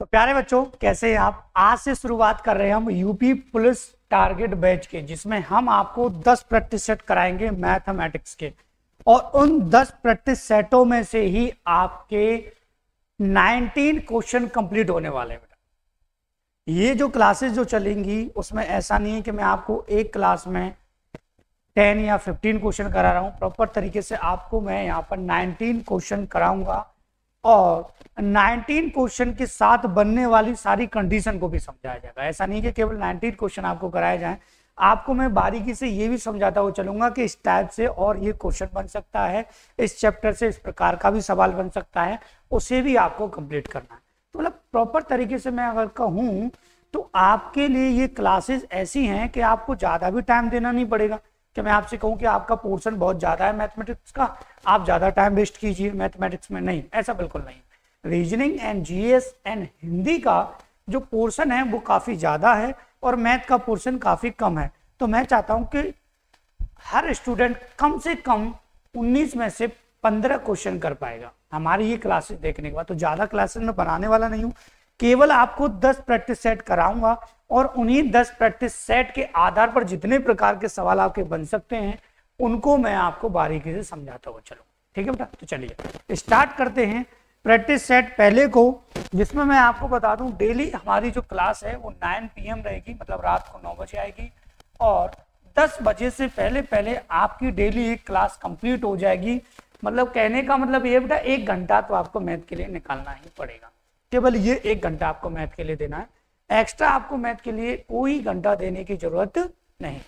तो प्यारे बच्चों, कैसे हैं आप। आज से शुरुआत कर रहे हैं हम यूपी पुलिस टारगेट बैच के, जिसमें हम आपको 10 प्रैक्टिस सेट कराएंगे मैथमेटिक्स के, और उन 10 प्रैक्टिस सेटों में से ही आपके 19 क्वेश्चन कंप्लीट होने वाले हैं। बेटा ये जो क्लासेस जो चलेंगी उसमें ऐसा नहीं है कि मैं आपको एक क्लास में 10 या 15 क्वेश्चन करा रहा हूं। प्रॉपर तरीके से आपको मैं यहाँ पर 19 क्वेश्चन कराऊंगा और 19 क्वेश्चन के साथ बनने वाली सारी कंडीशन को भी समझाया जाएगा। ऐसा नहीं कि केवल 19 क्वेश्चन आपको कराए जाएं, आपको मैं बारीकी से ये भी समझाता हुआ चलूंगा कि इस टाइप से और ये क्वेश्चन बन सकता है, इस चैप्टर से इस प्रकार का भी सवाल बन सकता है, उसे भी आपको कंप्लीट करना है। तो मतलब प्रॉपर तरीके से मैं अगर कहूँ तो आपके लिए ये क्लासेस ऐसी हैं कि आपको ज़्यादा भी टाइम देना नहीं पड़ेगा कि मैं आपसे कहूं कि आपका पोर्शन बहुत ज़्यादा है मैथमेटिक्स का, आप ज़्यादा टाइम वेस्ट कीजिए मैथमेटिक्स में। नहीं, ऐसा बिल्कुल नहीं। Reasoning and GS and Hindi का जो पोर्शन है वो काफ़ी ज़्यादा है और मैथ का पोर्शन काफ़ी कम है। तो मैं चाहता हूं कि हर स्टूडेंट कम से कम 19 में से 15 क्वेश्चन कर पाएगा हमारी ये क्लासेस देखने के बाद। तो ज़्यादा क्लासेस में बनाने वाला नहीं हूँ, केवल आपको 10 प्रैक्टिस सेट कराऊंगा और उन्हीं 10 प्रैक्टिस सेट के आधार पर जितने प्रकार के सवाल आपके बन सकते हैं उनको मैं आपको बारीकी से समझाता हुआ चलूँ। ठीक है बेटा, तो चलिए स्टार्ट करते हैं प्रैक्टिस सेट पहले को, जिसमें मैं आपको बता दूं डेली हमारी जो क्लास है वो 9 PM रहेगी, मतलब रात को 9 बजे आएगी, और 10 बजे से पहले पहले आपकी डेली एक क्लास कंप्लीट हो जाएगी। मतलब कहने का मतलब ये बेटा 1 घंटा तो आपको मैथ के लिए निकालना ही पड़ेगा, केवल ये 1 घंटा आपको मैथ के लिए देना है। एक्स्ट्रा आपको मैथ के लिए कोई घंटा देने की जरूरत नहीं,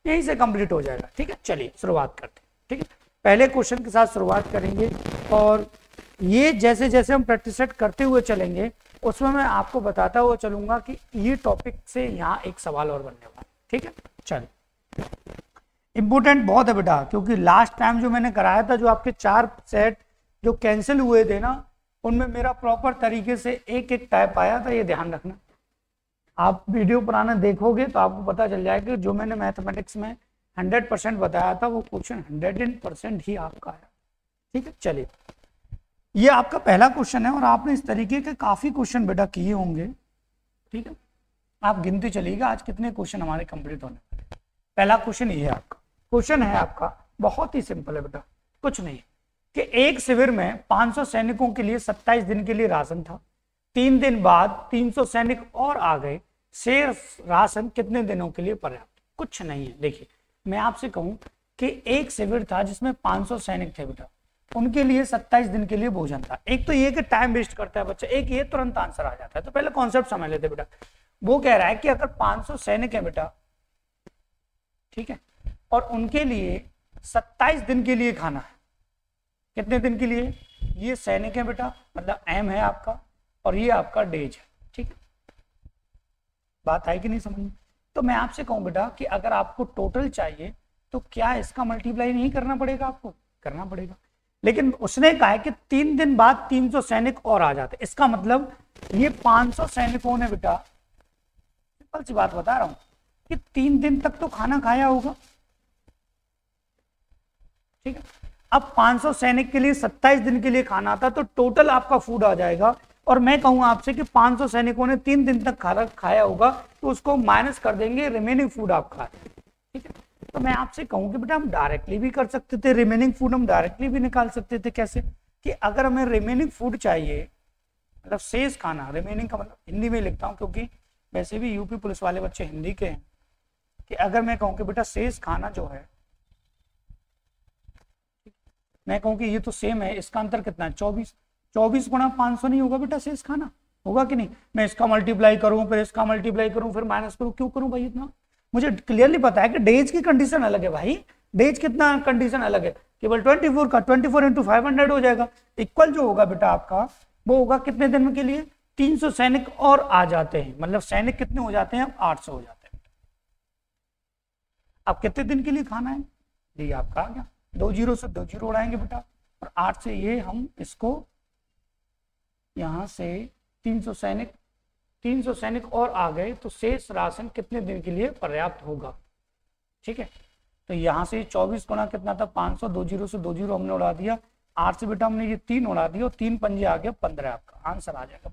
यहीं से कंप्लीट हो जाएगा। ठीक है, चलिए शुरुआत करते हैं। ठीक है, पहले क्वेश्चन के साथ शुरुआत करेंगे और ये जैसे जैसे हम प्रैक्टिस सेट करते हुए चलेंगे उसमें मैं आपको बताता हुआ चलूंगा कि ये टॉपिक से यहाँ एक सवाल और बनने वाला है। ठीक है, चलिए इंपोर्टेंट बहुत है बेटा, क्योंकि लास्ट टाइम जो मैंने कराया था, जो आपके 4 सेट जो कैंसिल हुए थे ना, उनमें मेरा प्रॉपर तरीके से एक एक टाइप आया था। ये ध्यान रखना, आप वीडियो पुराना देखोगे तो आपको पता चल जाएगा कि जो मैंने मैथमेटिक्स में 100% बताया था वो क्वेश्चन 100% ही आपका आया। ठीक है, चलिए ये आपका पहला क्वेश्चन है और आपने इस तरीके के काफी क्वेश्चन बेटा किए होंगे। ठीक है, आप गिनते चलिएगा आज कितने क्वेश्चन हमारे कंप्लीट होने वाले। पहला क्वेश्चन ये है आपका, क्वेश्चन है आपका बहुत ही सिंपल है बेटा, कुछ नहीं कि एक शिविर में 500 सैनिकों के लिए 27 दिन के लिए राशन था। 3 दिन बाद 300 सैनिक और आ गए, शेष राशन कितने दिनों के लिए पर्याप्त। कुछ नहीं है। देखिए मैं आपसे कहूं कि एक शिविर था जिसमें 500 सैनिक थे बेटा, उनके लिए 27 दिन के लिए भोजन था। एक तो ये कि टाइम वेस्ट करता है बच्चा, एक ये तुरंत आंसर आ जाता है। तो पहले कॉन्सेप्ट समझ लेते बेटा। वो कह रहा है कि अगर 500 सैनिक है बेटा, ठीक है, और उनके लिए 27 दिन के लिए खाना है, कितने दिन के लिए, ये सैनिक है बेटा, मतलब एम है आपका और ये आपका डेज है। ठीक है, बात है कि नहीं समझ में। तो मैं आपसे कहूं बेटा कि अगर आपको टोटल चाहिए तो क्या इसका मल्टीप्लाई नहीं करना पड़ेगा, आपको करना पड़ेगा। लेकिन उसने कहा है कि 3 दिन बाद 300 सैनिक और आ जाते, इसका मतलब ये 500 सैनिकों ने बेटा, सिंपल सी बात बता रहा हूं कि 3 दिन तक तो खाना खाया होगा। ठीक है, अब 500 सैनिक के लिए 27 दिन के लिए खाना था, तो टोटल आपका फूड आ जाएगा। और मैं कहूंगा आपसे कि 500 सैनिकों ने 3 दिन तक खाना खाया होगा, तो उसको माइनस कर देंगे, रिमेनिंग फूड आप खा। ठीक है, तो मैं आपसे कहूं कि बेटा हम डायरेक्टली भी कर सकते थे, रिमेनिंग फूड हम डायरेक्टली भी निकाल सकते थे। कैसे कि अगर हमें रिमेनिंग फूड चाहिए, मतलब शेष खाना, रिमेनिंग का मतलब हिंदी में लिखता हूं क्योंकि वैसे भी यूपी पुलिस वाले बच्चे हिंदी के हैं, कि अगर मैं कहूं कि बेटा शेष खाना जो है, मैं कहूं कि ये तो सेम है, इसका अंतर कितना है, 24 गुणा 500 नहीं होगा बेटा शेष खाना, होगा कि नहीं। मैं इसका मल्टीप्लाई करूं, फिर इसका मल्टीप्लाई करूं, फिर माइनस करूं, क्यों करूं भाई इतना। मुझे क्लियरली पता है कि डेज की कंडीशन अलग है भाई, डेज कितना कंडीशन अलग है, केवल 24 का 24 × 500 हो जाएगा। इक्वल जो होगा बेटा आपका वो होगा कितने दिन के लिए, 300 सैनिक और आ जाते हैं, मतलब सैनिक कितने हो जाते हैं, अब 800 हो जाते हैं। अब कितने दिन के लिए खाना है, ये आपका आ गया। 2 जीरो से 2 जीरो उड़ाएंगे बेटा, और 8 से ये हम इसको यहां से 300 सैनिक और आ गए, तो शेष राशन कितने दिन के लिए पर्याप्त होगा। ठीक है, तो यहां से 24 गुना कितना था 500, 2 जीरो से 2 जीरो हमने उड़ा दिया, 8 से बेटा हमने ये 3 उड़ा दिया, और 3 पंजे आ गया 15, आपका आंसर आ जाएगा।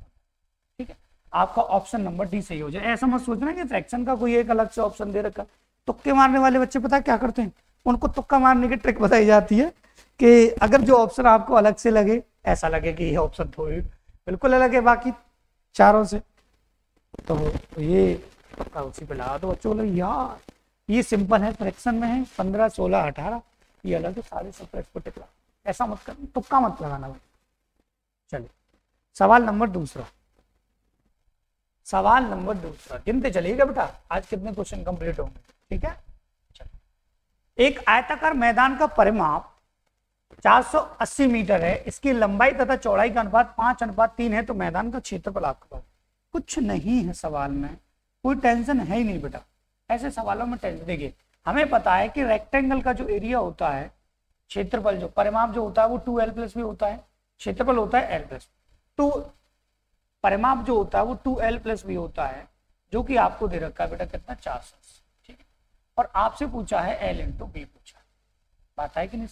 ठीक है, आपका ऑप्शन नंबर डी सही हो जाए। ऐसा मत सोचना कि फ्रैक्शन का कोई एक अलग से ऑप्शन दे रखा। तुक्के मारने वाले बच्चे पता क्या करते हैं, उनको तुक्का मारने की ट्रिक बताई जाती है कि अगर जो ऑप्शन आपको अलग से लगे, ऐसा लगे कि ये ऑप्शन थोड़ी बिल्कुल अलग है बाकी चारों से, तो ये पक्का उसी पे लगा दो बच्चों। यार ये सिंपल है, फ्रैक्शन में है 15, 16, 18, ये अलग है, सारे सब रेस्पेक्टिव। ऐसा मत करना, तुक्का मत लगाना भाई। चलिए सवाल नंबर दूसरा, सवाल नंबर दूसरा गिनते चलिएगा बेटा, आज कितने क्वेश्चन कंप्लीट होंगे, ठीक है। चलिए, एक आयताकार मैदान का परिमाप 480 मीटर है, इसकी लंबाई तथा चौड़ाई का अनुपात 5:3 है, तो मैदान का क्षेत्रफल आपका कुछ नहीं है सवाल में, कोई टेंशन है ही नहीं बेटा। ऐसे सवालों में टेंशन, देखिए हमें पता है कि रेक्टेंगल का जो एरिया होता है, क्षेत्रफल जो परिमाप जो होता है वो 2l प्लस भी होता है, क्षेत्रफल होता है l प्लस, तो परिमाप जो होता है वो 2l प्लस भी होता है, जो कि आपको दे रखा है बेटा कितना 480, ठीक है। और आपसे पूछा है l इंटू बी पूछा है, बात है कि नहीं,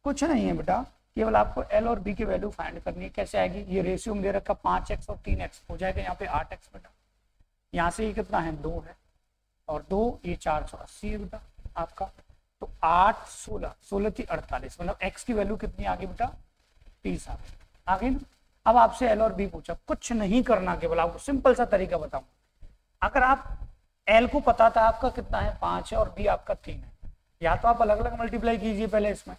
कुछ नहीं है बेटा, केवल आपको l और b की वैल्यू फाइंड करनी है। कैसे आएगी, ये रेशियो में दे रखा 5x और 3x हो जाएगा यहाँ पे 8x बेटा, यहाँ से ये कितना है 2 है और 2 ये 480 है बेटा आपका, तो 8 16 16 थी 48, मतलब x की वैल्यू कितनी आ गई बेटा 30 आ गई ना। अब आपसे l और b पूछा, कुछ नहीं करना, केवल आपको सिंपल सा तरीका बताऊं। अगर आप l को पता था आपका कितना है 5 है और b आपका 3 है, या तो आप अलग अलग मल्टीप्लाई कीजिए पहले इसमें,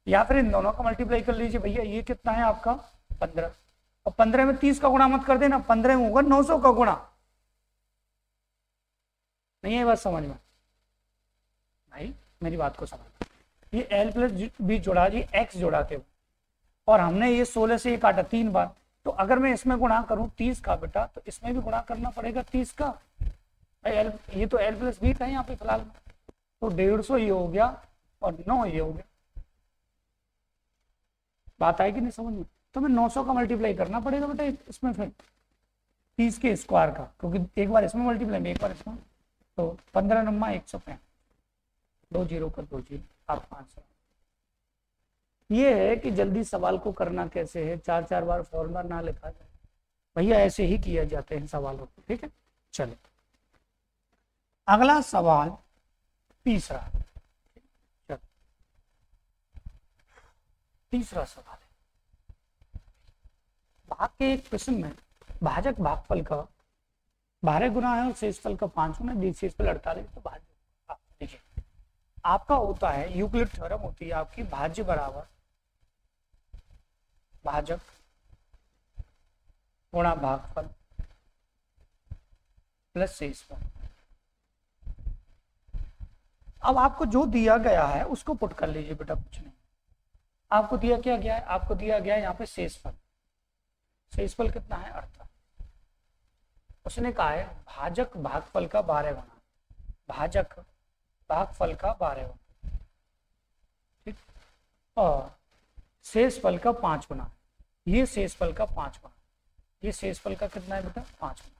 या फिर इन दोनों का मल्टीप्लाई कर लीजिए। भैया ये कितना है आपका 15, और 15 में 30 का गुणा मत कर देना, 15 में होगा 900 का गुणा, नहीं है बात समझ में भाई, मेरी बात को समझ। ये l प्लस बी जोड़ा जी, x जोड़ा के, और हमने ये 16 से ये काटा 3 बार, तो अगर मैं इसमें गुणा करूं 30 का बेटा, तो इसमें भी गुणा करना पड़ेगा 30 का भाई। ये तो l प्लस बी था यहाँ पे फिलहाल, तो 150 ये हो गया और 9 ये हो गया, बात आई कि नहीं समझ में। तो मैं 900 का मल्टीप्लाई करना पड़ेगा बेटा इसमें, फिर 30 के स्क्वायर का, क्योंकि एक बार इसमें मल्टीप्लाई में एक बार इसमें, तो 15 नम्मा 165, 2 0 का 2 0 आप 500। ये है कि जल्दी सवाल को करना कैसे है, 4 बार फॉर्मूला ना लिखा जाए भैया, ऐसे ही किया जाते हैं सवालों को, ठीक है। चलो अगला सवाल तीसरा, चलो तीसरा सवाल है, भाग के एक प्रश्न में भाजक भागफल का 12 गुना है और शेषफल का 5 गुना, शेषफल 48, तो भाज्य देखिए आपका होता है यूक्लिड थ्योरम होती है आपकी, भाज्य बराबर भाजक गुणा भागफल प्लस शेषफल। अब आपको जो दिया गया है उसको पुट कर लीजिए बेटा, कुछ नहीं, आपको दिया क्या गया है, आपको दिया गया है यहाँ पे शेषफल, शेषफल कितना है 48, उसने कहा है भाजक भागफल का 12 गुना, भाजक भागफल का 12 गुना, ठीक, और शेषफल का 5 गुना, ये शेषफल का 5 गुना, ये शेषफल का कितना है बेटा 5 गुना।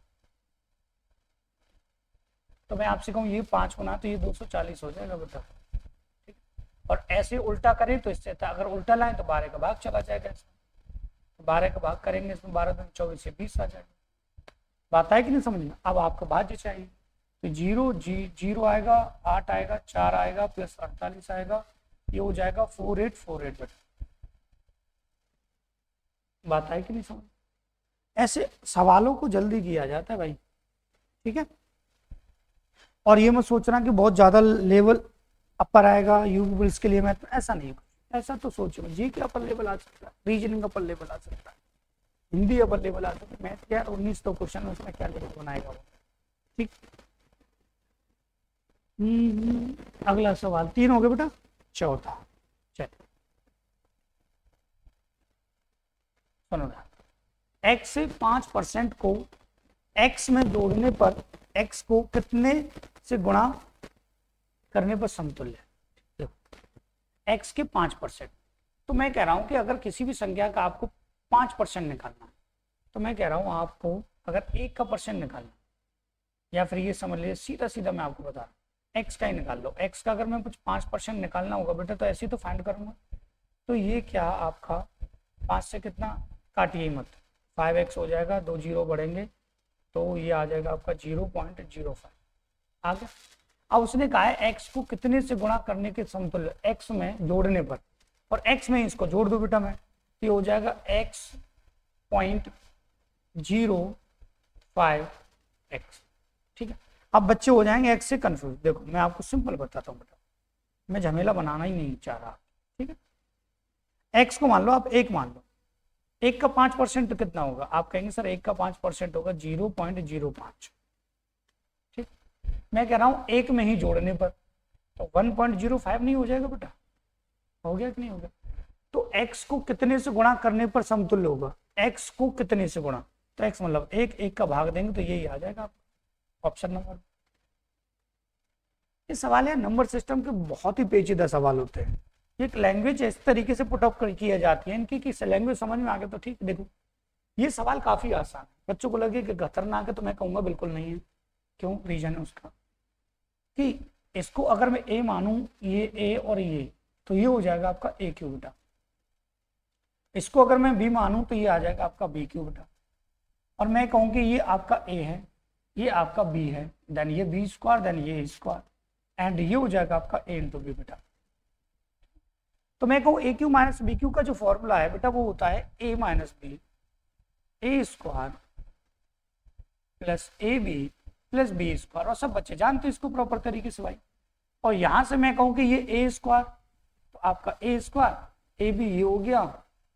तो मैं आपसे कहूँ ये 5 गुना, तो ये 240 हो जाएगा बेटा, ठीक। और ऐसे उल्टा करें तो इससे अगर उल्टा लाएं तो 12 का भाग चला जाएगा इसमें, तो 12 का भाग करेंगे इसमें, 12 दूनी 24 से 20 आ जाएगा, बात है कि नहीं समझ में। अब आपका भाज्य चाहिए, तो 0 आएगा, 8 आएगा, 4 आएगा, प्लस 48 आएगा, ये हो जाएगा 4848 बेटा, बात है कि नहीं समझ। ऐसे सवालों को जल्दी किया जाता है भाई, ठीक है। और ये मत सोचना कि बहुत ज्यादा लेवल अपर आएगा यूपीएससी के लिए, मैं तो ऐसा नहीं, ऐसा तो सोचो जी के अपर लेवल आ सकता है, रीजनिंग अपर लेवल आ सकता है, हिंदी अपर लेवल आ सकता है, मैथ यार 19 तो क्वेश्चन उसमें क्या लेवल बनाएगा वो, ठीक। अगला सवाल 3 हो गया बेटा, चौथा, चलिए सुनो ना, x से 5% को x में जोड़ने पर x को कितने से गुणा करने पर समतुल्य, देखो x के 5%, तो मैं कह रहा हूं कि अगर किसी भी संख्या का आपको 5% निकालना है, तो मैं कह रहा हूं आपको अगर 1 का परसेंट निकालना, या फिर ये समझ लीजिए सीधा सीधा मैं आपको बता रहा हूं x का ही निकाल लो, x का अगर मैं कुछ 5% निकालना होगा बेटा, तो ऐसे ही तो फाइंड करूंगा, तो ये क्या आपका 5 से कितना काटिए मत, 5x हो जाएगा, 2 0 बढ़ेंगे, तो ये आ जाएगा आपका 0.05 आ गया। अब उसने कहा है x को कितने से गुणा करने के समतुल्य, x में जोड़ने पर, और x में इसको जोड़ दो बेटा, मैं ये हो जाएगा x.05x। ठीक है, अब बच्चे हो जाएंगे x से कंफ्यूज। देखो मैं आपको सिंपल बताता हूँ बेटा, मैं झमेला बनाना ही नहीं चाह रहा। ठीक है, x को मान लो आप 1 मान लो, 1 का 5% कितना होगा, आप कहेंगे सर 1 का 5% होगा 0.05। ठीक, मैं कह रहा हूं 1 में ही जोड़ने पर, तो 1.05 नहीं हो जाएगा बेटा, हो गया कि नहीं हो गया। तो x को कितने से गुणा करने पर समतुल्य होगा, x को कितने से गुणा, तो x मतलब 1 का भाग देंगे तो यही आ जाएगा ऑप्शन नंबर। ये सवाल है नंबर सिस्टम के बहुत ही पेचीदा सवाल होते हैं। एक लैंग्वेज इस तरीके से पुटअप किया जाती है इनकी कि लैंग्वेज समझ में आ गया तो ठीक। देखो ये सवाल काफी आसान है, बच्चों को लगे कि खतरनाक है तो मैं कहूंगा बिल्कुल नहीं है। क्यों, रीजन है उसका कि इसको अगर मैं a मानूं, ये a और ये, तो ये हो जाएगा आपका a क्यूब बेटा। इसको अगर मैं b मानूं तो ये आ जाएगा आपका b क्यूब बेटा। और मैं कहूं कि ये आपका a है, ये आपका b है, देन ये b स्क्वायर, देन ये स्क्वायर, एंड ये हो जाएगा आपका a इंटू बी बेटा। तो मैं कहूँ a cube minus b cube का जो फॉर्मूला है बेटा वो होता है a minus b, a square plus a b plus b square. और सब बच्चे जानते हैं इसको प्रॉपर तरीके से भाई। और यहां से मैं कहूँ कि ये ए स्क्वायर, तो आपका ए स्क्वायर ए बी ये हो गया,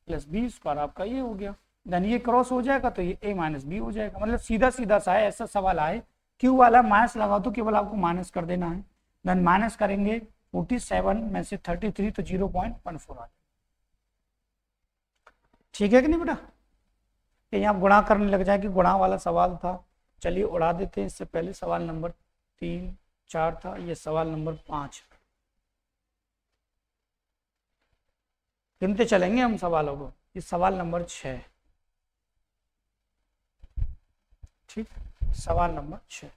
प्लस बी स्क्वायर आपका ये हो गया, देन ये क्रॉस हो जाएगा तो ये a माइनस बी हो जाएगा। मतलब सीधा सीधा सा है, ऐसा सवाल आए क्यू वाला माइनस लगा तो केवल आपको माइनस कर देना है, देन माइनस करेंगे 47 में से 33 तो 0.14 आ जाए। ठीक है कि नहीं बेटा, कहीं आप गुणा करने लग जाए कि गुणा वाला सवाल था। चलिए उड़ा देते हैं, इससे पहले सवाल नंबर 3 4 था, ये सवाल नंबर 5। गिनते चलेंगे हम सवालों को, ये सवाल नंबर 6। ठीक, सवाल नंबर 6।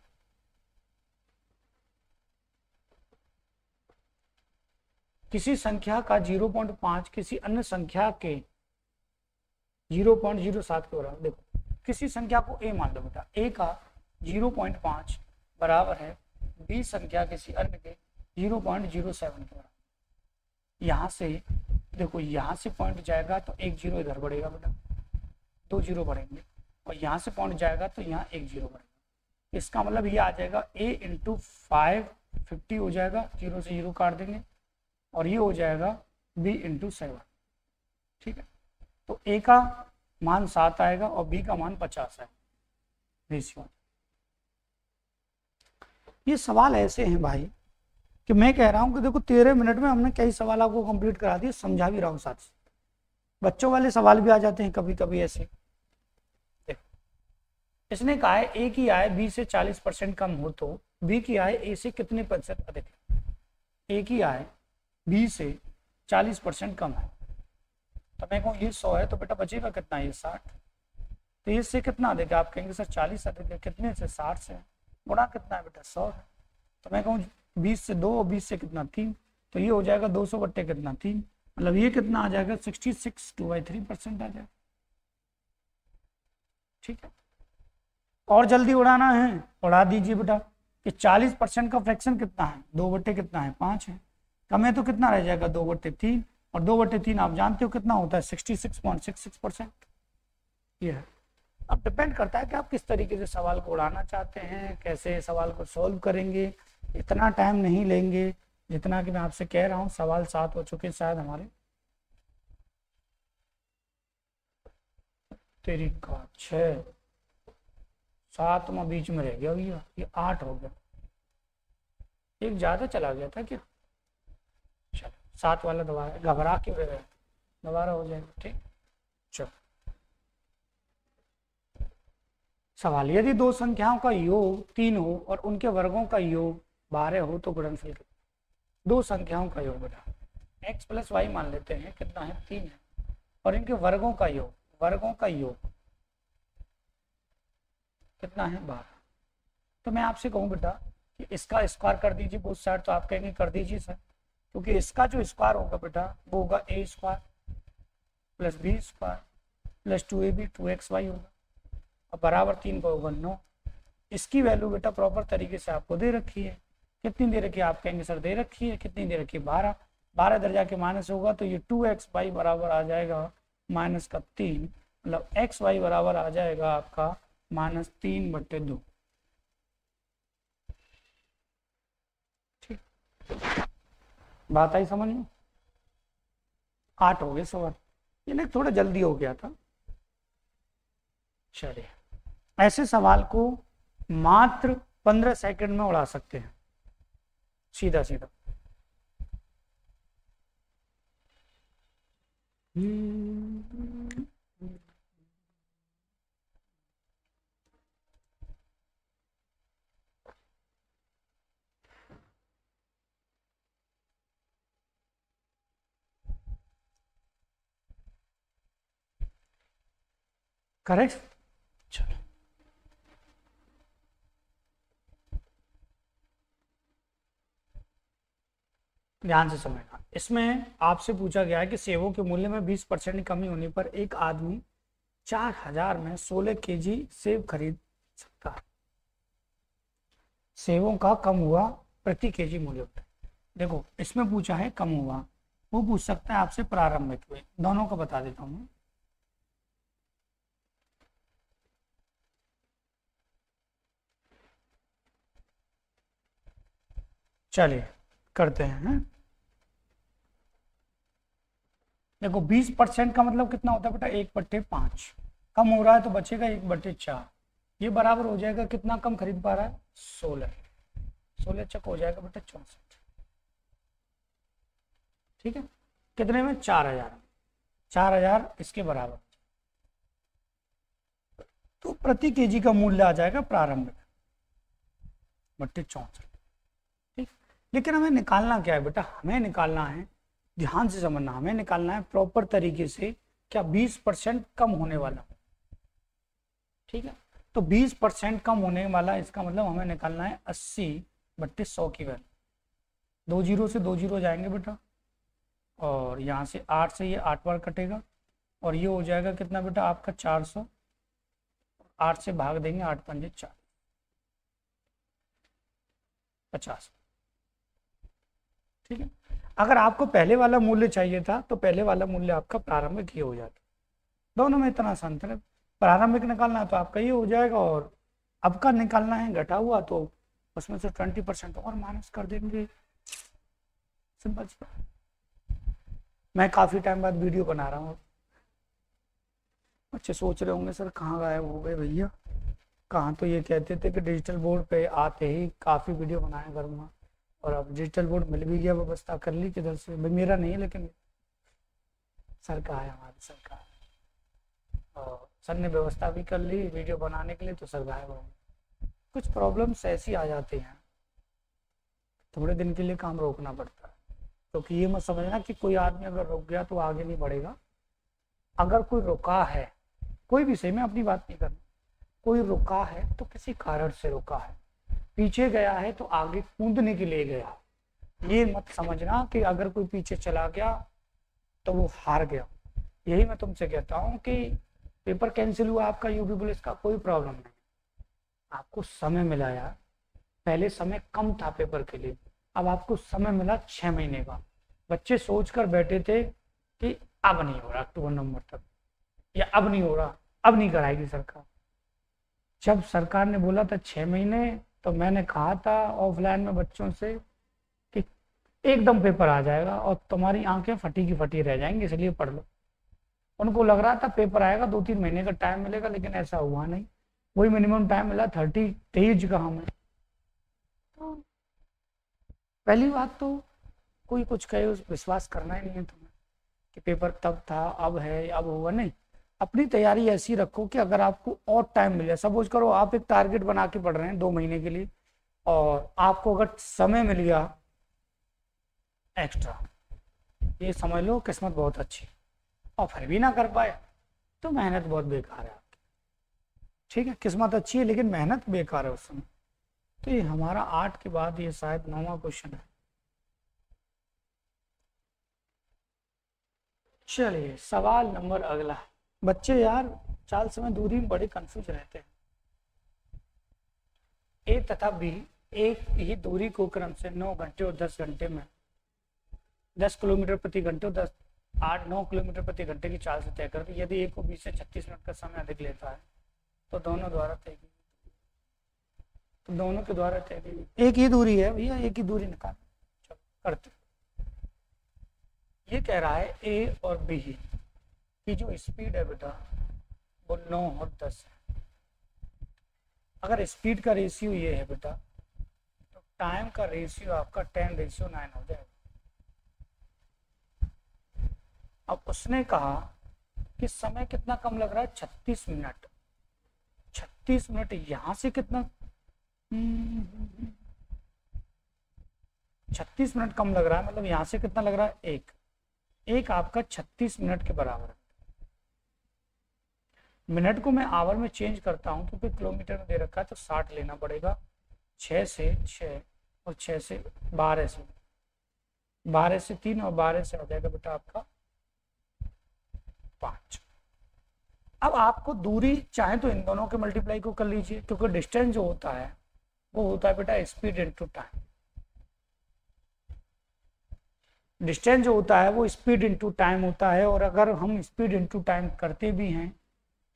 किसी संख्या का 0.5 किसी अन्य संख्या के 0.07 के बराबर। देखो किसी संख्या को a मान लो बेटा, a का 0.5 बराबर है b संख्या किसी अन्य के 0.07 के बराबर। यहाँ से देखो, यहाँ से पॉइंट जाएगा तो 1 0 इधर बढ़ेगा बेटा, 2 0 बढ़ेंगे, और यहाँ से पॉइंट जाएगा तो यहाँ 1 0 बढ़ेगा। इसका मतलब ये आ जाएगा a इंटू 550 हो जाएगा, 0 से 0 काट देंगे, और ये हो जाएगा b इंटू 7। ठीक है, तो a का मान 7 आएगा और b का मान 50 है रेशियो। ये सवाल ऐसे हैं भाई कि मैं कह रहा हूं कि देखो 13 मिनट में हमने कई सवाल आपको कंप्लीट करा दिए, समझा भी रहा हूं साथ। बच्चों वाले सवाल भी आ जाते हैं कभी कभी ऐसे। देखो इसने कहा है a की आय b से 40% कम हो तो b की आय a से कितने प्रतिशत अधिक है। a की आय b से 40% कम है, तो मैं कहूँ ये 100 है, तो बेटा बचेगा कितना, ये 60। तो इससे कितना अधिक है, आप कहेंगे सर 40 अधिक है, कितने से, 60 से, गुणा कितना है बेटा, 100 है। तो मैं कहूँ 20 से 2 और 20 से कितना 3, तो ये हो जाएगा 200 बट्टे कितना 3, मतलब ये कितना आ जाएगा 66 2/3% आ जाएगा। ठीक है, और जल्दी उड़ाना है उड़ा दीजिए बेटा कि 40% का फ्रैक्शन कितना है, 2 बट्टे कितना है 5 है, कम है तो कितना रह जाएगा 2/3, और 2/3 आप जानते हो कितना होता है 66.66%। ये है, अब डिपेंड करता है कि आप किस तरीके से सवाल को उड़ाना चाहते हैं, कैसे सवाल को सॉल्व करेंगे। इतना टाइम नहीं लेंगे जितना कि मैं आपसे कह रहा हूँ। सवाल 7 हो चुके शायद हमारे, तेरी का 6 7 में बीच में रह गया भैया, ये 8 हो गया, एक ज्यादा चला गया था क्या। चलो 7 वाला दोबारा, घबरा क्यों रहे, दोबारा हो जाएगा। ठीक, चलो सवाल, यदि दो संख्याओं का योग 3 हो और उनके वर्गों का योग 12 हो तो गुणनफल कितना। दो संख्याओं का योग बेटा x प्लस वाई मान लेते हैं, कितना है 3 है, और इनके वर्गों का योग कितना है 12। तो मैं आपसे कहूँ बेटा कि इसका स्क्वायर कर दीजिए बोथ साइड, तो आप कहेंगे कर दीजिए सर, क्योंकि इसका जो स्क्वायर होगा बेटा वो होगा a square plus b square plus 2ab 2xy होगा, अब बराबर 3 का होगा 9। इसकी वैल्यू बेटा प्रॉपर तरीके से आपको दे रखी है। कितनी दे रखी है? आप कहेंगे सर दे रखी है, कितनी दे रखी है? 12। 12 इधर जाके माइनस होगा तो ये 2x/y बराबर आ जाएगा माइनस का 3, मतलब xy बराबर आ जाएगा आपका -3/2। ठीक, बात आई समझ में? 8 हो गए सवाल, ये ना थोड़ा जल्दी हो गया था। चलिए, ऐसे सवाल को मात्र 15 सेकंड में उड़ा सकते हैं, सीधा सीधा। करेक्ट। चलो, ध्यान से समझना। इसमें आपसे पूछा गया है कि सेबों के मूल्य में 20% की कमी होने पर एक आदमी 4000 में 16 केजी सेब खरीद सकता है। सेबों का कम हुआ प्रति केजी मूल्य होता है। देखो, इसमें पूछा है कम हुआ, वो पूछ सकता है आपसे प्रारंभिक में। दोनों का बता देता हूँ। चलिए करते हैं। देखो, 20% का मतलब कितना होता है बेटा? 1/5। कम हो रहा है तो बचेगा 1/4। ये बराबर हो जाएगा, कितना कम खरीद पा रहा है? 16। 16 चक हो जाएगा बेटा 64। ठीक है, कितने में? 4000। 4000 इसके बराबर, तो प्रति केजी का मूल्य आ जाएगा प्रारंभिक बट्टे 64। ठीक, लेकिन हमें निकालना क्या है बेटा? हमें निकालना है, ध्यान से समझना, हमें निकालना है प्रॉपर तरीके से क्या 20% कम होने वाला। ठीक है, तो 20% कम होने वाला, इसका मतलब हमें निकालना है 80/100 की वैल्यू। 2 जीरो से 2 जीरो जाएंगे बेटा, और यहाँ से 8 से ये 8 बार कटेगा, और ये हो जाएगा कितना बेटा आपका? 400। 8 से भाग देंगे, 8 पंजे 4, 50। ठीक है, अगर आपको पहले वाला मूल्य चाहिए था तो पहले वाला मूल्य आपका प्रारंभिक ही हो जाता। दोनों में इतना सा अंतर है। प्रारंभिक निकालना है तो आपका ये हो जाएगा, और अब का निकालना है घटा हुआ तो उसमें से 20% और माइनस कर देंगे। सिंपल। मैं काफी टाइम बाद वीडियो बना रहा हूँ। बच्चे सोच रहे होंगे सर कहाँ गायब हो गए भैया, कहाँ तो ये कहते थे कि डिजिटल बोर्ड पे आते ही काफी वीडियो बनाया करूँगा, और अब डिजिटल बोर्ड मिल भी गया, व्यवस्था कर ली किधर से? भाई मेरा नहीं है, लेकिन सरकार है, हमारी सरकार, और सर ने व्यवस्था भी कर ली वीडियो बनाने के लिए, तो सर गायब हो गए। कुछ प्रॉब्लम्स ऐसी आ जाती हैं, थोड़े दिन के लिए काम रोकना पड़ता है। क्योंकि ये मत समझना कि कोई आदमी अगर रुक गया तो आगे नहीं बढ़ेगा। अगर कोई रुका है, कोई भी सही, मैं अपनी बात नहीं करना, कोई रुका है तो किसी कारण से रुका है, पीछे गया है तो आगे कूदने के लिए गया। ये मत समझना कि अगर कोई पीछे चला गया तो वो हार गया। यही मैं तुमसे कहता हूँ कि पेपर कैंसिल हुआ आपका यूपी पुलिस का, कोई प्रॉब्लम नहीं, आपको समय मिला यार। पहले समय कम था पेपर के लिए, अब आपको समय मिला 6 महीने का। बच्चे सोच कर बैठे थे कि अब नहीं हो रहा अक्टूबर नवंबर तक, या अब नहीं हो रहा, अब नहीं कराएगी सरकार। जब सरकार ने बोला था 6 महीने, तो मैंने कहा था ऑफलाइन में बच्चों से कि एकदम पेपर आ जाएगा और तुम्हारी आंखें फटी की फटी रह जाएंगी, इसलिए पढ़ लो। उनको लग रहा था पेपर आएगा 2-3 महीने का टाइम मिलेगा, लेकिन ऐसा हुआ नहीं। वही मिनिमम टाइम मिला 23 का हमें। तो पहली बात तो कोई कुछ कहे उस विश्वास करना ही नहीं है तुम्हें कि पेपर तब था, अब है, अब होगा नहीं। अपनी तैयारी ऐसी रखो कि अगर आपको और टाइम मिले, सपोज करो आप एक टारगेट बना के पढ़ रहे हैं 2 महीने के लिए, और आपको अगर समय मिल गया एक्स्ट्रा, ये समझ लो किस्मत बहुत अच्छी, और फिर भी ना कर पाए तो मेहनत बहुत बेकार है आपकी। ठीक है, किस्मत अच्छी है लेकिन मेहनत बेकार है उस समय। तो ये हमारा 8 के बाद ये शायद 9वां क्वेश्चन है। चलिए, सवाल नंबर अगला। बच्चे यार चाल समय दूरी में बड़े कंफ्यूज रहते हैं। ए तथा बी एक ही दूरी को क्रम से 9 घंटे और 10 घंटे में 10 किलोमीटर प्रति घंटे और 9 किलोमीटर प्रति घंटे की चाल से तय करते। यदि ए को बी से 36 मिनट का समय अधिक लेता है तो दोनों द्वारा तय की, तो दोनों के द्वारा तय की एक ही दूरी है भैया, एक ही दूरी निकाल करते। ये कह रहा है ए और बी की जो स्पीड है बेटा वो 9 और 10 है। अगर स्पीड का रेशियो ये है बेटा तो टाइम का रेशियो आपका 10:9 हो जाएगा। अब उसने कहा कि समय कितना कम लग रहा है, 36 मिनट। 36 मिनट यहां से कितना 36 मिनट कम लग रहा है, मतलब यहां से कितना लग रहा है, एक आपका 36 मिनट के बराबर है। मिनट को मैं आवर में चेंज करता हूं क्योंकि किलोमीटर में दे रखा है तो 60 लेना पड़ेगा। 6 से 6 और 6 से 12 से 12 से 3 और 12 से हो जाएगा बेटा आपका 5। अब आपको दूरी चाहे तो इन दोनों के मल्टीप्लाई को कर लीजिए क्योंकि डिस्टेंस जो होता है वो होता है बेटा स्पीड इनटू टाइम। डिस्टेंस जो होता है वो स्पीड इनटू टाइम होता है, और अगर हम स्पीड इनटू टाइम करते भी हैं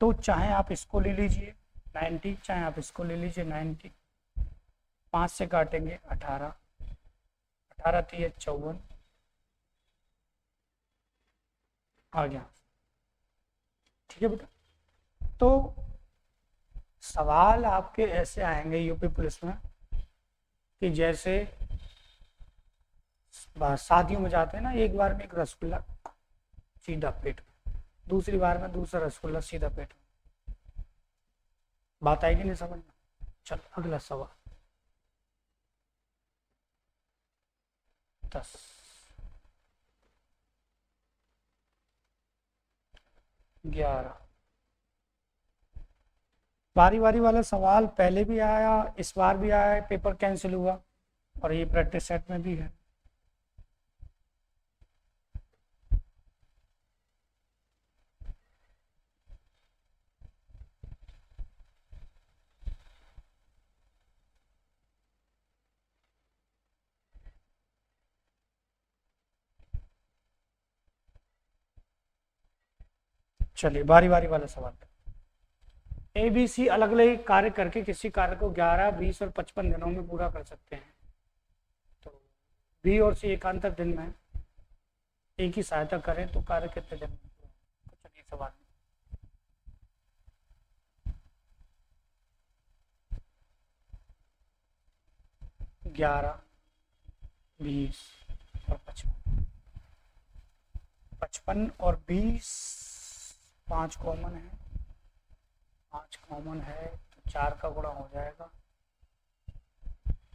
तो चाहे आप इसको ले लीजिए 90, चाहे आप इसको ले लीजिए 90, 5 से काटेंगे 18, 18 3 54 आ गया। ठीक है बेटा, तो सवाल आपके ऐसे आएंगे यूपी पुलिस में कि जैसे शादियों में जाते हैं ना, एक बार में एक रसगुल्ला सीधा पेट में, दूसरी बार में दूसरा रसगुल्ला सीधा पेट में। बात आएगी नहीं समझ में? चल अगला सवाल 10। बारी बारी वाला सवाल पहले भी आया, इस बार भी आया, पेपर कैंसिल हुआ और ये प्रैक्टिस सेट में भी है। चलिए बारी बारी वाला सवाल। ABC अलग अलग कार्य करके किसी कार्य को 11, 20 और 55 दिनों में पूरा कर सकते हैं। तो B और C एकांतर दिन में एक ही सहायता करें तो कार्य कितने दिन में? चलिए सवाल 11, 20 और 55, 55 और 20 5 कॉमन है, 5 कॉमन है तो 4 का गुणा हो जाएगा,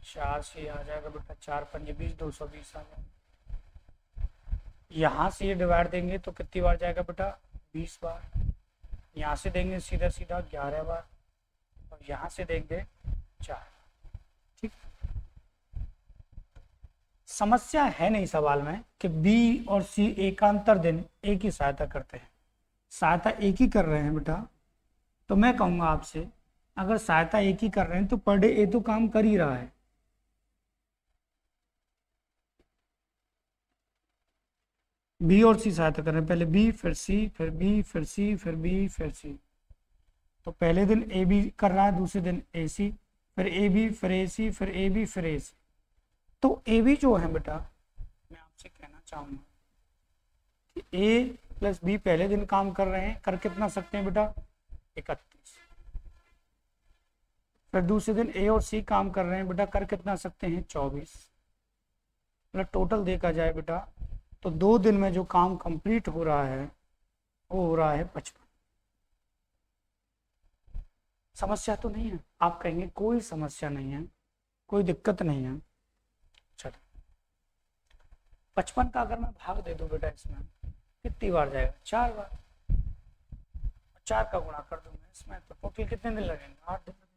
4 से आ जाएगा बेटा 4 पंजे 20, 220 आ जाएगा। यहाँ से ये डिवाइड देंगे तो कितनी बार जाएगा बेटा 20 बार। यहाँ से देंगे सीधा सीधा 11 बार और यहाँ से देंगे 4। ठीक, समस्या है नहीं सवाल में कि B और C एकांतर दिन एक ही सहायता करते हैं। सहायता एक ही कर रहे हैं बेटा, तो मैं कहूंगा आपसे अगर सहायता एक ही कर रहे हैं तो पर डे ए तो काम कर ही रहा है। बी और सी सहायता कर रहे हैं, पहले बी फिर सी फिर बी फिर सी फिर बी फिर सी। तो पहले दिन ए बी कर रहा है, दूसरे दिन ए सी, फिर ए बी फिर ए सी फिर ए बी फिर ए सी। तो ए बी जो है बेटा, मैं आपसे कहना चाहूंगा कि ए प्लस बी पहले दिन काम कर रहे हैं, कर कितना सकते हैं बेटा 31। फिर दूसरे दिन ए और सी काम कर रहे हैं बेटा, कर कितना सकते हैं 24। मतलब टोटल देखा जाए बेटा तो 2 दिन में जो काम कंप्लीट हो रहा है वो हो रहा है 55। समस्या तो नहीं है? आप कहेंगे कोई समस्या नहीं है, कोई दिक्कत नहीं है। चलो 55 का अगर मैं भाग दे दूं बेटा इसमें कितनी बार जाएगा 4 बार, 4 का गुणा कर दूंगा इसमें तो टोटल कितने दिन लगेंगे 8 दिन लगेंगे।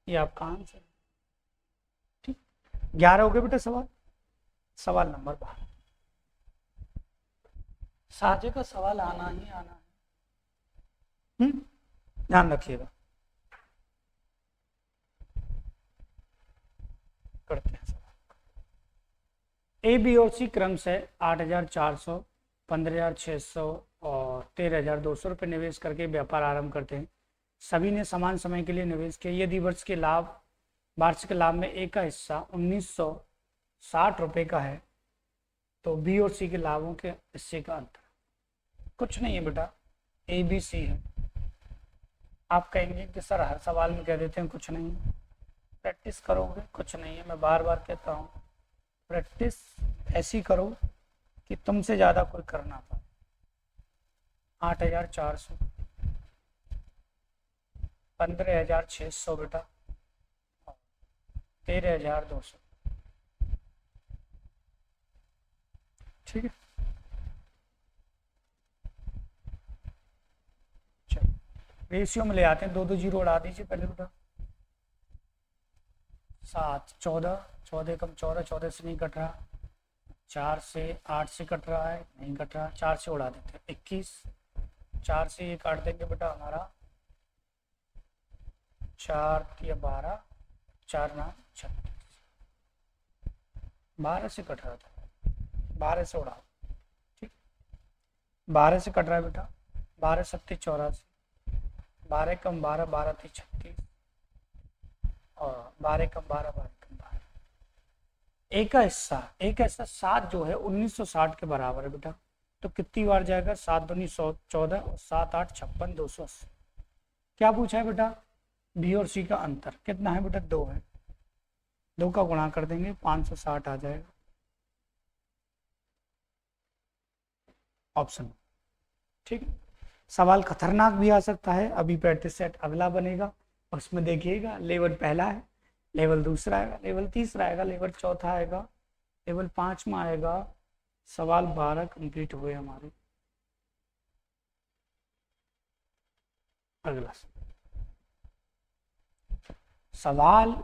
ये आपका आंसर। ठीक, 11 हो गए बेटा सवाल। सवाल नंबर 12, साजे का सवाल आना ही आना है। ध्यान रखिएगा। करते हैं ए बी और सी क्रम से 8,400, 15,600 और 13,200 रुपये निवेश करके व्यापार आरंभ करते हैं। सभी ने समान समय के लिए निवेश किया। यदि वार्षिक लाभ में ए का हिस्सा 1,960 रुपये का है तो बी और सी के लाभों के हिस्से का अंतर कुछ नहीं है बेटा, ए बी सी है। आप कहेंगे कि सर हर सवाल में कह देते हैं कुछ नहीं है, प्रैक्टिस करोगे कुछ नहीं है। मैं बार बार कहता हूँ प्रैक्टिस ऐसी करो कि तुमसे ज़्यादा कोई कर ना पाए। 8,400, 15,600 बेटा, 13,200, ठीक है। चलो रेशियो में ले आते हैं, 2 जीरो उड़ा दीजिए पहले बेटा। 7, 14, 14 कम 14, 14 से नहीं कट रहा, 4 से 8 से कट रहा है, नहीं कट रहा, 4 से उड़ा देते हैं 21, 4 से ये काट देंगे बेटा हमारा 4 या 12, 4 ना 36, 12 से कट रहा था, 12 से उड़ा, ठीक, 12 से कट रहा है बेटा, 12 सत्ती 84, 12 कम 12, 12 थी 36 और 12 कम 12, 12 कम 12। एक का हिस्सा 7 जो है 1960 के बराबर है बेटा, तो कितनी बार जाएगा? 7 दूनी 14 और 7 8 56, 280। क्या पूछा है बेटा? बी और सी का अंतर कितना है बेटा? 2 है, 2 का गुणा कर देंगे 560 आ जाएगा, ऑप्शन, ठीक। सवाल खतरनाक भी आ सकता है। अभी प्रैक्टिस सेट अगला बनेगा, उसमें देखिएगा लेवल पहला है, लेवल दूसरा आएगा, लेवल तीसरा आएगा, लेवल चौथा आएगा, लेवल 5वां आएगा। सवाल 12 कंप्लीट हुए हमारे। अगला सवाल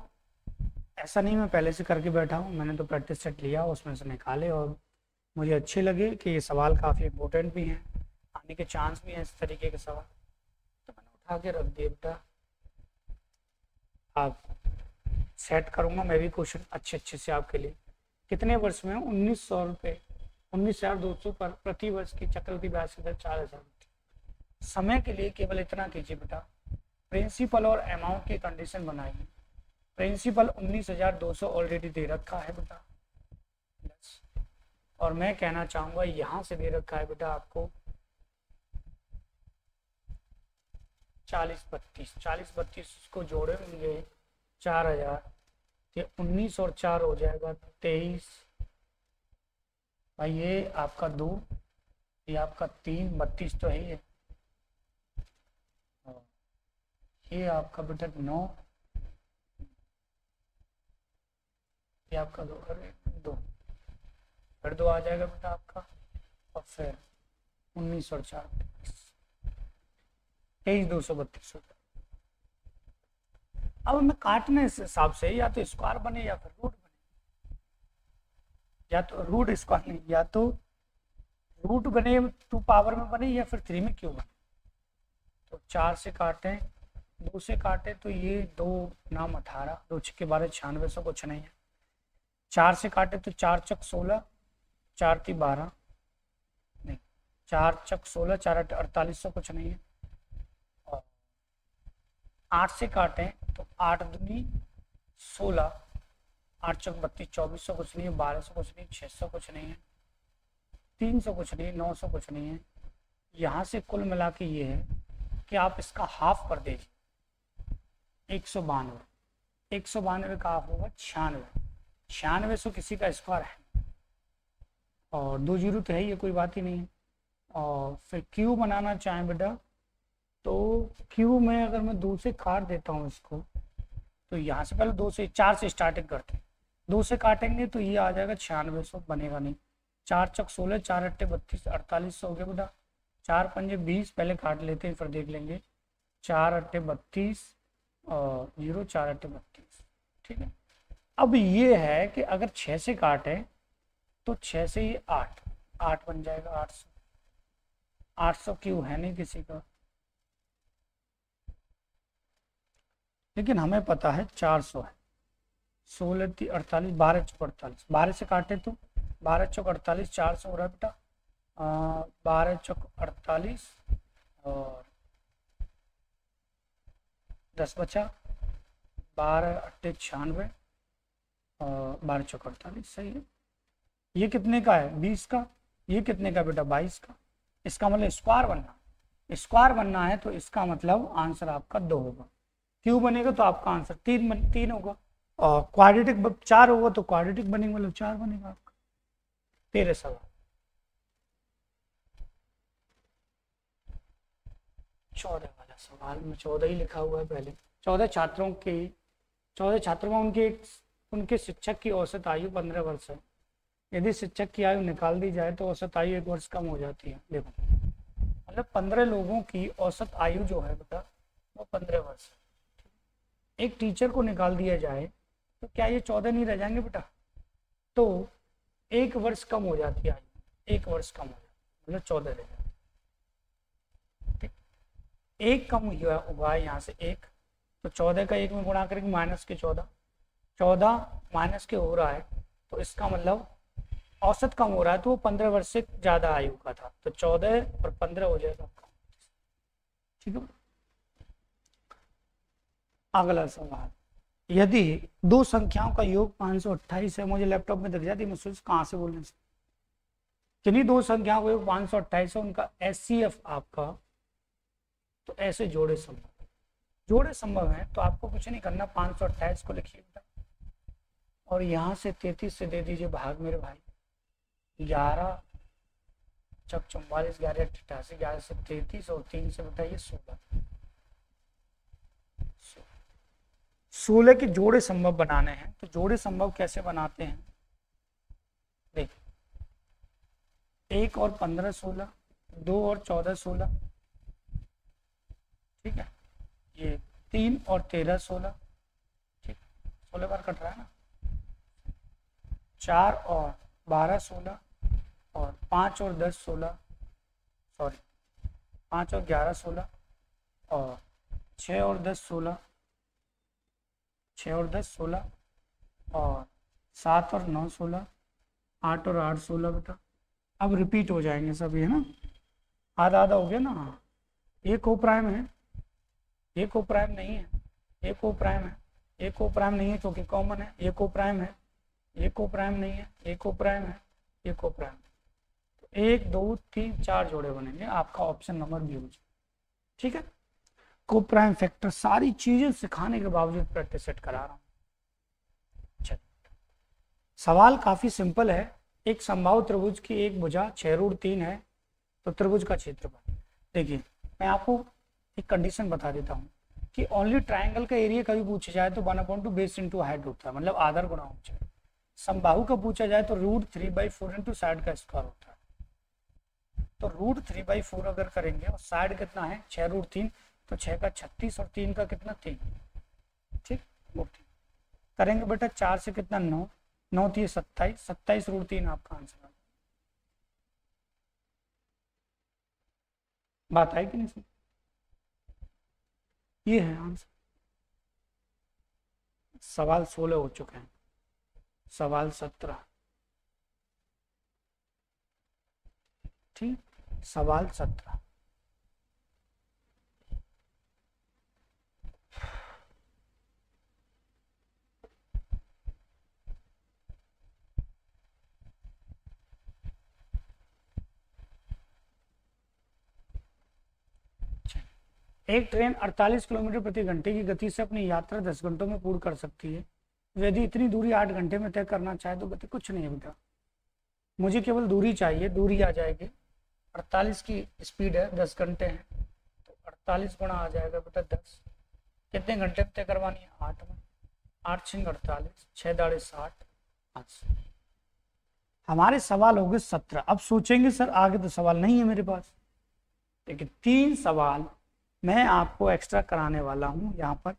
ऐसा नहीं मैं पहले से करके बैठा हूँ, मैंने तो प्रैक्टिस सेट लिया, उसमें से निकाले और मुझे अच्छे लगे कि ये सवाल काफ़ी इम्पोर्टेंट भी हैं, आने के चांस भी हैं इस तरीके के सवाल, तो मैंने उठा के रख दिए बेटा। आप सेट करूँगा मैं भी क्वेश्चन अच्छे से आपके लिए। कितने वर्ष में? 1900 रुपये, 19,200 पर प्रति वर्ष की चक्रवृद्धि ब्याज की दर 4,000। समय के लिए केवल इतना कीजिए बेटा, प्रिंसिपल और अमाउंट की कंडीशन बनाइए। प्रिंसिपल 19,200 ऑलरेडी दे रखा है बेटा, और मैं कहना चाहूँगा यहाँ से दे रखा है बेटा आपको 40-32 को जोड़े होंगे 4,000, ये 19 और 4 हो जाएगा 23, भाई ये आपका 2, ये आपका 3, 32 तो है ये आपका बेटा 9, ये आपका 2, फिर 2 आ जाएगा बेटा आपका, और फिर 19 और 4 23,232 रुपये। अब मैं काटने इस हिसाब से या तो स्क्वायर बने या फिर रूट बने, या तो रूट स्क्वायर नहीं, या तो रूट बने 2 पावर में बने या फिर 3 में क्यों बने। तो 4 से काटें, 2 से काटे तो ये 2 नाम 18, 2 छक्के 12, 96 कुछ नहीं है। 4 से काटे तो 4 चक 16, 4 ती 12, नहीं 4 चक 16, 4 48 कुछ नहीं है। और 8 से काटें तो 8 दूनी 16, 8 चक 32, 2400 कुछ नहीं है, 1200 कुछ नहीं, 600 कुछ नहीं है, 300 कुछ नहीं, 900 कुछ नहीं है। यहाँ से कुल मिला के ये है कि आप इसका हाफ कर दीजिए, 192, 192 का हाफ होगा 96, 9600 किसी का स्क्वायर है, और 2 जीरो तो है, ये कोई बात ही नहीं है। और फिर क्यू बनाना चाहें बेटा, तो क्यू में अगर मैं 2 से काट देता हूँ इसको, तो यहाँ से पहले 2 से 4 से स्टार्टिंग करते हैं, 2 से काटेंगे तो ये आ जाएगा 9600, बनेगा नहीं। 4 चक 16, 4 अट्टे 32, 4800 हो गया बेटा, 4 पंजे 20, पहले काट लेते हैं फिर देख लेंगे, 4 अट्टे 32 और 0, 4 अट्टे 32, ठीक है। अब ये है कि अगर 6 से काटे तो 6 से ये 8 बन जाएगा 800, 800 क्यों है नहीं किसी का, लेकिन हमें पता है 400 है। 16 48 12 चौक 48, 12 से काटे तो 12 चौक 48, 400 हो रहा है बेटा। 12 चौक 48 और 10 बचा, 12 अट्ठे 96 और 12 चौक 48, सही है। ये कितने का है? 20 का। ये कितने का बेटा? 22 का। इसका मतलब स्क्वायर बनना है तो इसका मतलब आंसर आपका 2 होगा। क्यों बनेगा? तो आपका आंसर 3 होगा। और क्वाड्रेटिक 4 होगा तो क्वाड्रेटिक बनेगा, मतलब 4 बनेगा आपका। 13 सवाल। 14 वाला सवाल में 14 ही लिखा हुआ है पहले। 14 छात्रों में उनके शिक्षक की औसत आयु 15 वर्ष है। यदि शिक्षक की आयु निकाल दी जाए तो औसत आयु 1 वर्ष कम हो जाती है। देखो मतलब 15 लोगों की औसत आयु जो है बेटा वो 15 वर्ष है। एक टीचर को निकाल दिया जाए तो क्या ये 14 नहीं रह जाएंगे बेटा? तो 1 वर्ष कम हो जाती है आयु, 1 वर्ष कम हो जाती है, मतलब 14 रह जाए। एक कम हुआ है यहाँ से 1, तो 14 का 1 में गुणा करेंगे माइनस के 14, 14 माइनस के हो रहा है तो इसका मतलब औसत कम हो रहा है, तो वो 15 वर्ष से ज्यादा आयु का था, तो 14 और 15 हो जाएगा। ठीक है। अगला सवाल, यदि दो संख्याओं का योग 528 है, मुझे लैपटॉप में दिख जाती है, मैं सोच कहाँ से बोलने से, किन्हीं दो संख्याओं का योग 528 है, उनका एचसीएफ आपका, तो ऐसे जोड़े संभव है तो आपको कुछ नहीं करना, 528 को लिखिए बेटा और यहाँ से 33 से दे दीजिए भाग मेरे भाई, 11 चक 44, 11 88, 11 से 33 और 3 से बताइए 16 के जोड़े संभव बनाने हैं। तो जोड़े संभव कैसे बनाते हैं? देख 1 और 15 16, 2 और 14 16, ठीक है, ये 3 और 13 16, ठीक, 16 बार कट रहा है ना, 4 और 12 16 और 5 और 10 16, सॉरी 5 और 11 16 और 6 और 10 16, 6 और 10 16 और 7 और 9 16, 8 और 8 16 बेटा। अब रिपीट हो जाएंगे सब, ये ना आधा आधा हो गया ना। ये को प्राइम है, ये को प्राइम नहीं है, ये को प्राइम है, ये को प्राइम नहीं है क्योंकि कॉमन है, ये को प्राइम है, ये को प्राइम नहीं है, ये को प्राइम है, ये को प्राइम। तो 1 2 3 4 जोड़े बनेंगे, आपका ऑप्शन नंबर बी हो जाए। ठीक है, को प्राइम फैक्टर सारी चीजें सिखाने के बावजूद प्रैक्टिस सेट करा रहा हूँ। सवाल काफी सिंपल है। एक समबाहु त्रिभुज की एक भुजा 6√3 है, तो त्रिभुज का क्षेत्रफल। देखिए मैं आपको एक कंडीशन बता देता हूँ कि ओनली ट्रायंगल का एरिया कभी पूछा जाए तो 1/2 बेस इंटू हाइट होता है, मतलब आधार गुणा ऊंचाई। समबाहु का पूछा जाए तो √3/4 इंटू साइड का स्क्वायर होता है। तो √3/4 अगर करेंगे और साइड कितना है 6√3, तो 6 का 36 और 3 का कितना 3, ठीक वो 3 करेंगे बेटा। 4 से कितना 9, 9 3 27, 27√3 आपका आंसर है। बात है कि नहीं? ये है आंसर। सवाल 16 हो चुके हैं, सवाल 17, ठीक, सवाल 17। एक ट्रेन 48 किलोमीटर प्रति घंटे की गति से अपनी यात्रा 10 घंटों में पूर्ण कर सकती है। यदि इतनी दूरी 8 घंटे में तय करना चाहे तो गति कुछ नहीं है बेटा, मुझे केवल दूरी चाहिए, दूरी आ जाएगी 48 की स्पीड है, 10 घंटे हैं, तो 48 गुणा आ जाएगा बेटा 10। कितने घंटे में तय करवानी है? 8 में, 8 6 48, 6 दाड़े 60, 5। हमारे सवाल हो गए 17। अब सोचेंगे सर आगे तो सवाल नहीं है मेरे पास, लेकिन 3 सवाल मैं आपको एक्स्ट्रा कराने वाला हूं। यहाँ पर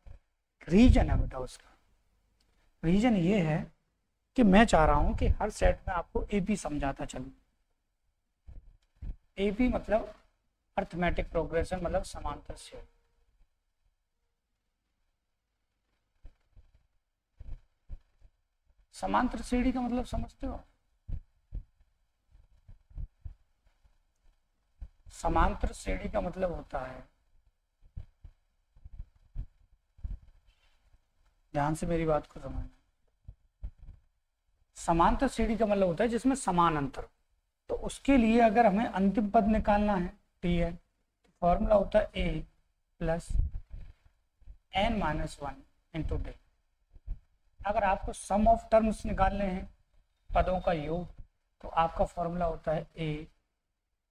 रीजन है बेटा, उसका रीजन ये है कि मैं चाह रहा हूं कि हर सेट में आपको एपी समझाता चलूं। एपी मतलब अर्थमेटिक प्रोग्रेशन, मतलब समांतर श्रेणी। समांतर श्रेणी का मतलब समझते हो? समांतर श्रेणी का मतलब होता है, ध्यान से मेरी बात को समझना, समांतर श्रेणी का मतलब होता है जिसमें समान अंतर। तो उसके लिए अगर हमें अंतिम पद निकालना है टी है, तो फॉर्मूला होता है A plus N minus one into D. अगर आपको सम ऑफ टर्म्स निकालने हैं, पदों का योग, तो आपका फॉर्मूला होता है A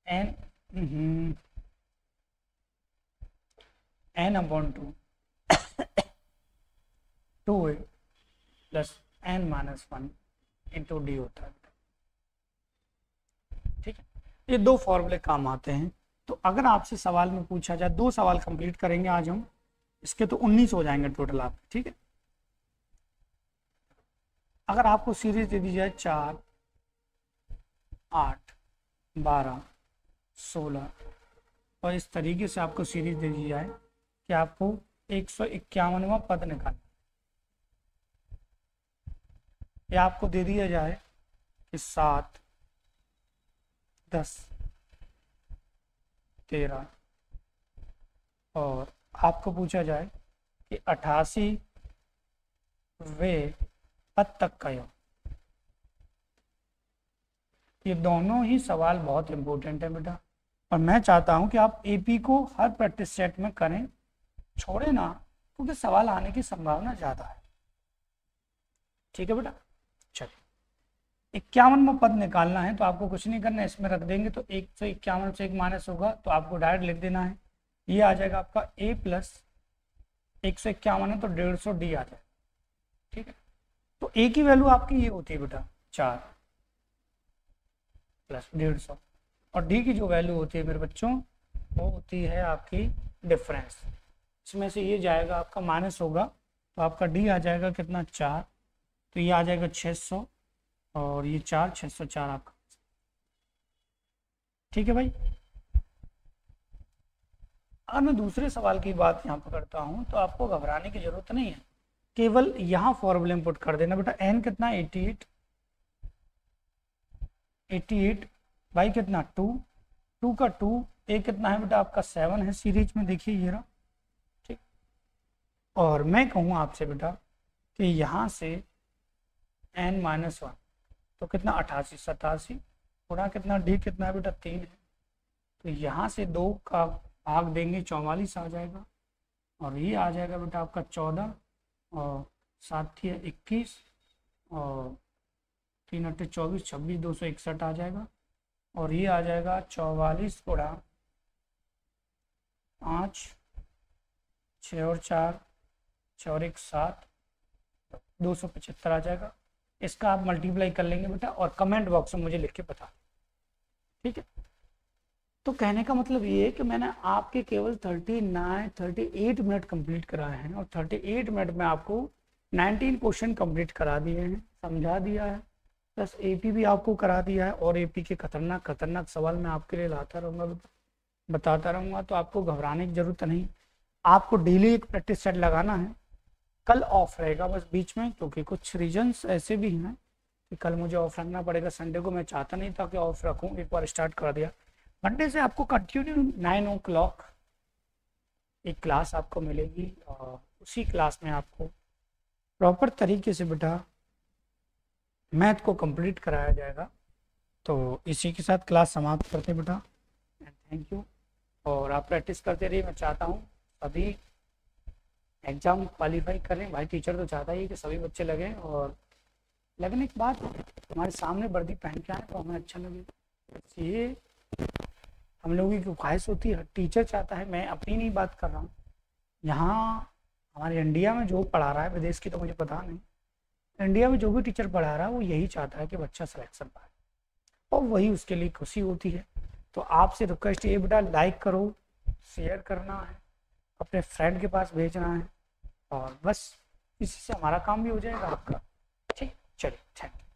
N N upon two A plus N minus one into D होता है। ठीक है, ये दो फॉर्मूले काम आते हैं। तो अगर आपसे सवाल में पूछा जाए, दो सवाल कंप्लीट करेंगे आज हम, इसके तो 19 हो जाएंगे टोटल आपके। ठीक है, अगर आपको सीरीज दे दी जाए 4, 8, 12, 16 और इस तरीके से आपको सीरीज दे दी जाए कि आपको 151वां पद निकालना, या आपको दे दिया जाए कि 7, 10, 13 और आपको पूछा जाए कि 88वें पद तक का योग। ये दोनों ही सवाल बहुत इंपॉर्टेंट है बेटा, और मैं चाहता हूं कि आप एपी को हर प्रैक्टिस सेट में करें, छोड़े ना, क्योंकि सवाल आने की संभावना ज़्यादा है। ठीक है बेटा, चलिए 51वां पद निकालना है, तो आपको कुछ नहीं करना है, इसमें रख देंगे तो 151 से एक माइनस होगा, तो आपको डायरेक्ट लिख देना है, ये आ जाएगा आपका a प्लस 151 है तो 150 डी आ जाएगा। ठीक है, तो a की वैल्यू आपकी ये होती है बेटा 4 प्लस 150, और d की जो वैल्यू होती है मेरे बच्चों वो होती है आपकी डिफरेंस। इसमें से ये जाएगा आपका माइनस होगा, तो आपका d आ जाएगा कितना 4, तो ये आ जाएगा 600 और ये 4, 604 आपका। ठीक है भाई, अगर मैं दूसरे सवाल की बात यहाँ पर करता हूँ तो आपको घबराने की जरूरत नहीं है, केवल यहाँ फॉर्मूले में पुट कर देना बेटा। n कितना 88, 88 बाई कितना 2, 2 का 2, a कितना है बेटा आपका 7 है सीरीज में, देखिए ये रहा। ठीक, और मैं कहूँ आपसे बेटा कि यहाँ से n माइनस 1 तो कितना 88, 87 गुणा कितना d कितना है बेटा 3 है, तो यहाँ से 2 का भाग देंगे 44 आ जाएगा, और ये आ जाएगा बेटा आपका 14 और 7 है 21 और 3 8 24, 26, 261 आ जाएगा, और ये आ जाएगा 44 गुणा 5, 6 और 4, 6 और 1 7, 275 आ जाएगा। इसका आप मल्टीप्लाई कर लेंगे बेटा और कमेंट बॉक्स में मुझे लिख के बता। ठीक है, तो कहने का मतलब ये है कि मैंने आपके केवल 38 मिनट कंप्लीट कराए हैं, और 38 मिनट में आपको 19 क्वेश्चन कंप्लीट करा दिए हैं, समझा दिया है, प्लस एपी भी आपको करा दिया है, और एपी के खतरनाक सवाल मैं आपके लिए लाता रहूँगा, बताता रहूँगा। तो आपको घबराने की ज़रूरत नहीं, आपको डेली एक प्रैक्टिस सेट लगाना है। कल ऑफ रहेगा बस बीच में, क्योंकि कुछ रीजंस ऐसे भी हैं कि कल मुझे ऑफ रखना पड़ेगा। संडे को मैं चाहता नहीं था कि ऑफ रखूँ, एक बार स्टार्ट कर दिया। मंडे से आपको कंटिन्यू 9 o'clock एक क्लास आपको मिलेगी, और उसी क्लास में आपको प्रॉपर तरीके से बेटा मैथ को कंप्लीट कराया जाएगा। तो इसी के साथ क्लास समाप्त करते बेटा, थैंक यू। और आप प्रैक्टिस करते रहिए, मैं चाहता हूँ सभी एग्ज़ाम क्वालिफाई करें। भाई टीचर तो चाहता ही है कि सभी बच्चे लगें, और लगने के बाद हमारे सामने वर्दी पहन के आए तो हमें अच्छा लगे। ये हम लोगों की ख्वाहिश होती है, टीचर चाहता है। मैं अपनी नहीं बात कर रहा हूँ, यहाँ हमारे इंडिया में जो पढ़ा रहा है, विदेश की तो मुझे पता नहीं, इंडिया में जो भी टीचर पढ़ा रहा है वो यही चाहता है कि बच्चा सिलेक्शन पाए, और वही उसके लिए खुशी होती है। तो आपसे रिक्वेस्ट ये बेटा, लाइक करो, शेयर करना है, अपने फ्रेंड के पास भेजना है, और बस इसी से हमारा काम भी हो जाएगा आपका। ठीक, चलिए, थैंक यू।